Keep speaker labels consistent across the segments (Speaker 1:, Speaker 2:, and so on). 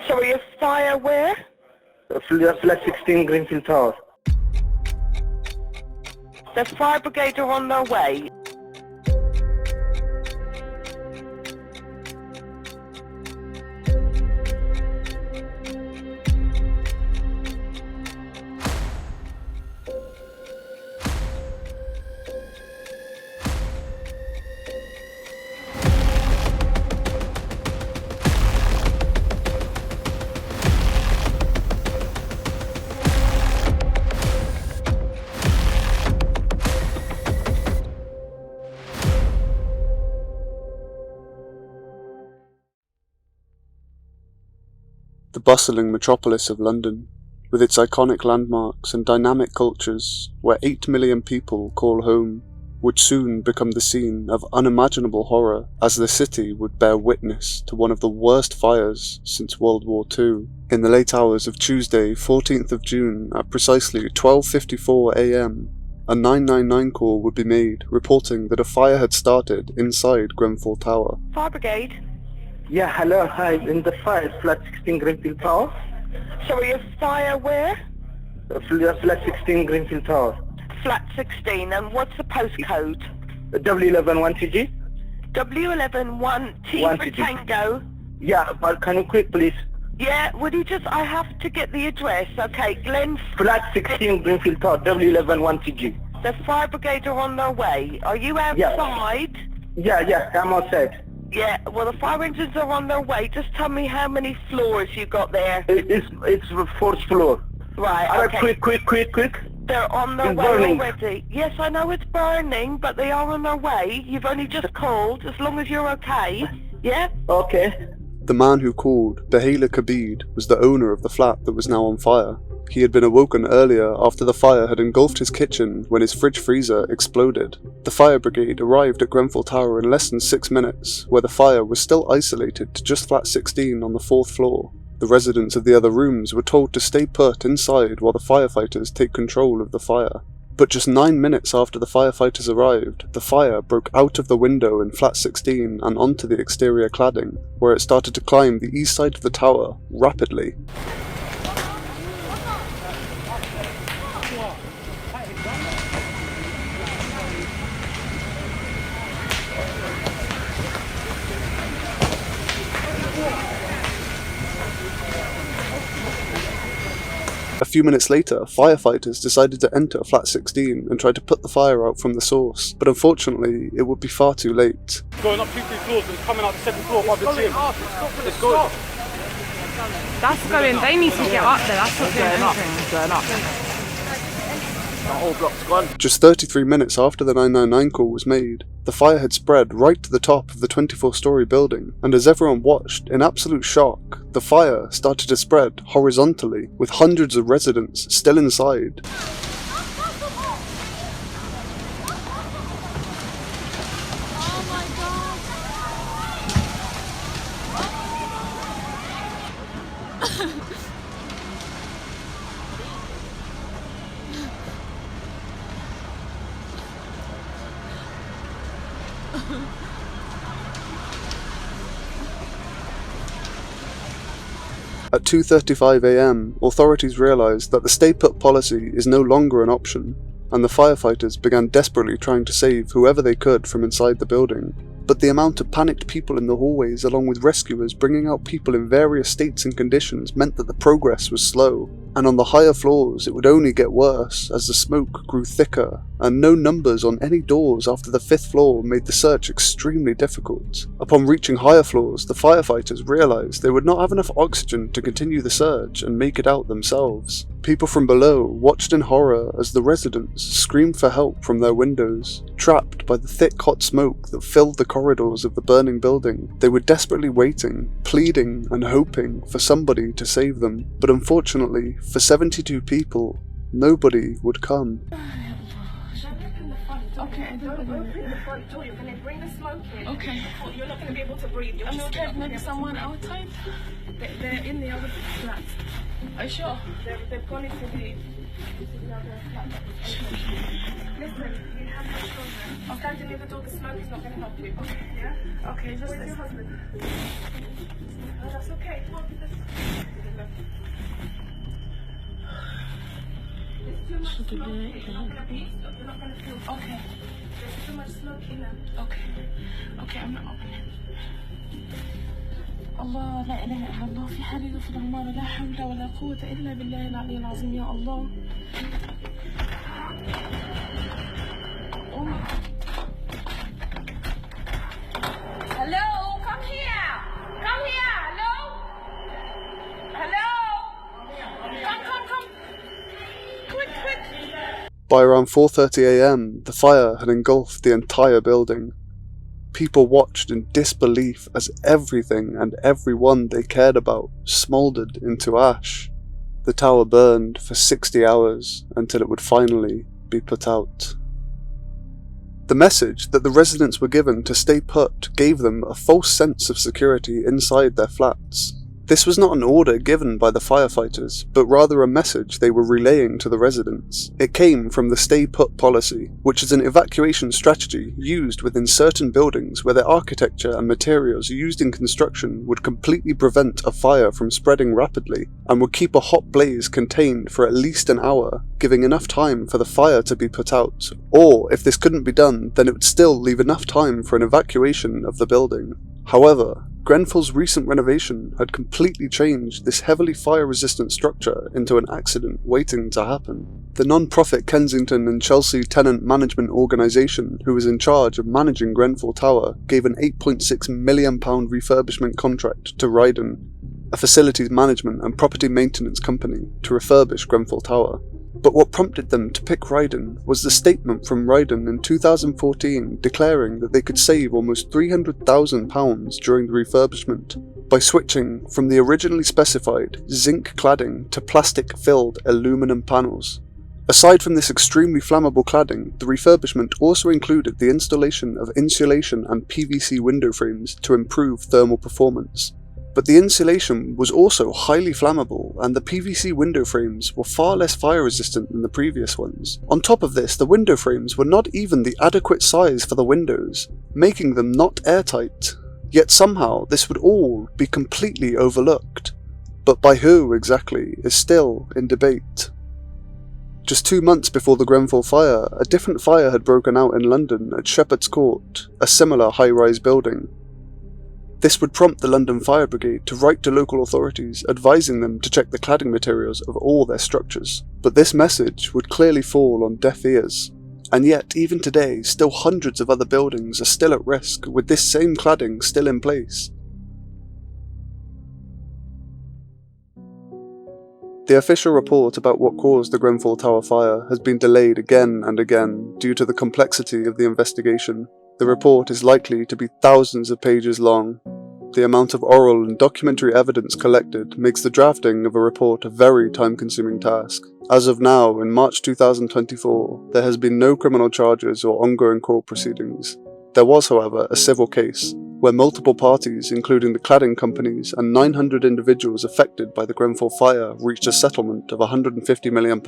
Speaker 1: Sorry, a fire where?
Speaker 2: Flat 16 Greenfield Tower.
Speaker 1: The fire brigade are on their way.
Speaker 3: The bustling metropolis of London, with its iconic landmarks and dynamic cultures where 8 million people call home, would soon become the scene of unimaginable horror as the city would bear witness to one of the worst fires since World War II. In the late hours of Tuesday, 14th of June at precisely 12:54 AM, a 999 call would be made reporting that a fire had started inside Grenfell Tower.
Speaker 1: Fire brigade?
Speaker 2: Yeah, hello, hi, in the fire, flat 16 Greenfield Tower.
Speaker 1: Sorry, a fire where?
Speaker 2: Flat 16 Greenfield Tower.
Speaker 1: Flat 16, and what's the postcode?
Speaker 2: W111TG.
Speaker 1: W111T for
Speaker 2: 1TG.
Speaker 1: Tango.
Speaker 2: Yeah, but can you quick please?
Speaker 1: Yeah, would you just, I have to get the address. Okay, Glen...
Speaker 2: Flat 16 Greenfield Tower, W111TG.
Speaker 1: The fire brigade are on their way. Are you outside?
Speaker 2: Yeah, I'm outside.
Speaker 1: Yeah, well the fire engines are on their way. Just tell me how many floors you got there.
Speaker 2: It's the fourth floor.
Speaker 1: Right,
Speaker 2: Alright,
Speaker 1: okay.
Speaker 2: quick.
Speaker 1: They're on their
Speaker 2: It's
Speaker 1: way
Speaker 2: burning.
Speaker 1: already. Yes, I know it's burning, but they are on their way. You've only just called, as long as you're okay. Yeah?
Speaker 2: Okay.
Speaker 3: The man who called, Bahala Kabid, was the owner of the flat that was now on fire. He had been awoken earlier after the fire had engulfed his kitchen when his fridge freezer exploded. The fire brigade arrived at Grenfell Tower in less than 6 minutes, where the fire was still isolated to just flat 16 on the 4th floor. The residents of the other rooms were told to stay put inside while the firefighters take control of the fire. But just 9 minutes after the firefighters arrived, the fire broke out of the window in flat 16 and onto the exterior cladding, where it started to climb the east side of the tower rapidly. A few minutes later, firefighters decided to enter flat 16 and try to put the fire out from the source, but unfortunately it would be far too late.
Speaker 4: Going up 2-3 floors and coming out the 2nd floor above the gym. It's going.
Speaker 5: That's going, they need to get up there, that's not doing anything.
Speaker 4: Going up. The whole block's gone.
Speaker 3: Just 33 minutes after the 999 call was made, the fire had spread right to the top of the 24-story building, and as everyone watched in absolute shock, the fire started to spread horizontally, with hundreds of residents still inside. At 2:35 AM, authorities realised that the stay put policy is no longer an option, and the firefighters began desperately trying to save whoever they could from inside the building. But the amount of panicked people in the hallways, along with rescuers bringing out people in various states and conditions, meant that the progress was slow, and on the higher floors it would only get worse as the smoke grew thicker, and no numbers on any doors after the 5th floor made the search extremely difficult. Upon reaching higher floors, the firefighters realised they would not have enough oxygen to continue the search and make it out themselves. People from below watched in horror as the residents screamed for help from their windows. Trapped by the thick hot smoke that filled the corridors of the burning building, they were desperately waiting, pleading and hoping for somebody to save them. But unfortunately, for 72 people, nobody would come.
Speaker 5: Okay,
Speaker 6: Don't open the front door. You're going to bring the smoke in.
Speaker 5: okay.
Speaker 6: You're not going to be able to breathe. You're
Speaker 5: I'm
Speaker 6: just
Speaker 5: scared
Speaker 6: gonna
Speaker 5: maybe someone outside. They're in the other flat. Are you sure?
Speaker 6: They've gone into the other flat. Listen, you have no children. I'll stand near the door. The smoke is not going to help you. Okay, yeah?
Speaker 5: Okay, just
Speaker 6: Where's your husband? That's okay. Come on, There's too much smoke. You're not gonna be. You're not gonna feel. Okay. There's too much smoke in there. Okay. Okay, I'm not opening. الله لا إله إلا الله في حال يفضل النار لا حول ولا قوة إلا بالله العلي العظيم يا الله. Hello, come here. Come here. Hello. Hello. Come. Quick.
Speaker 3: By around 4:30 AM, the fire had engulfed the entire building. People watched in disbelief as everything and everyone they cared about smouldered into ash. The tower burned for 60 hours until it would finally be put out. The message that the residents were given to stay put gave them a false sense of security inside their flats. This was not an order given by the firefighters, but rather a message they were relaying to the residents. It came from the Stay Put policy, which is an evacuation strategy used within certain buildings where the architecture and materials used in construction would completely prevent a fire from spreading rapidly, and would keep a hot blaze contained for at least an hour, giving enough time for the fire to be put out, or if this couldn't be done, then it would still leave enough time for an evacuation of the building. However, Grenfell's recent renovation had completely changed this heavily fire-resistant structure into an accident waiting to happen. The non-profit Kensington and Chelsea Tenant Management Organisation, who was in charge of managing Grenfell Tower, gave an £8.6 million refurbishment contract to Ryden, a facilities management and property maintenance company, to refurbish Grenfell Tower. But what prompted them to pick Ryden was the statement from Ryden in 2014 declaring that they could save almost £300,000 during the refurbishment by switching from the originally specified zinc cladding to plastic-filled aluminum panels. Aside from this extremely flammable cladding, the refurbishment also included the installation of insulation and PVC window frames to improve thermal performance. But the insulation was also highly flammable, and the PVC window frames were far less fire resistant than the previous ones. On top of this, the window frames were not even the adequate size for the windows, making them not airtight. Yet somehow this would all be completely overlooked. But by who exactly is still in debate. Just 2 months before the Grenfell fire, a different fire had broken out in London at Shepherd's Court, a similar high-rise building. This would prompt the London Fire Brigade to write to local authorities advising them to check the cladding materials of all their structures. But this message would clearly fall on deaf ears. And yet, even today, still hundreds of other buildings are still at risk with this same cladding still in place. The official report about what caused the Grenfell Tower fire has been delayed again and again due to the complexity of the investigation. The report is likely to be thousands of pages long. The amount of oral and documentary evidence collected makes the drafting of a report a very time-consuming task. As of now, in March 2024, there has been no criminal charges or ongoing court proceedings. There was, however, a civil case, where multiple parties, including the cladding companies and 900 individuals affected by the Grenfell fire, reached a settlement of £150 million,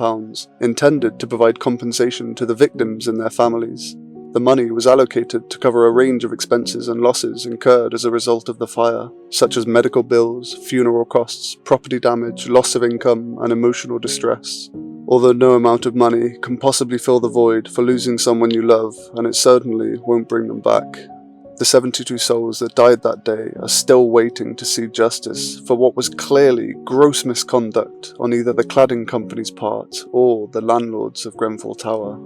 Speaker 3: intended to provide compensation to the victims and their families. The money was allocated to cover a range of expenses and losses incurred as a result of the fire, such as medical bills, funeral costs, property damage, loss of income, and emotional distress. Although no amount of money can possibly fill the void for losing someone you love, and it certainly won't bring them back. The 72 souls that died that day are still waiting to see justice for what was clearly gross misconduct on either the cladding company's part or the landlords of Grenfell Tower.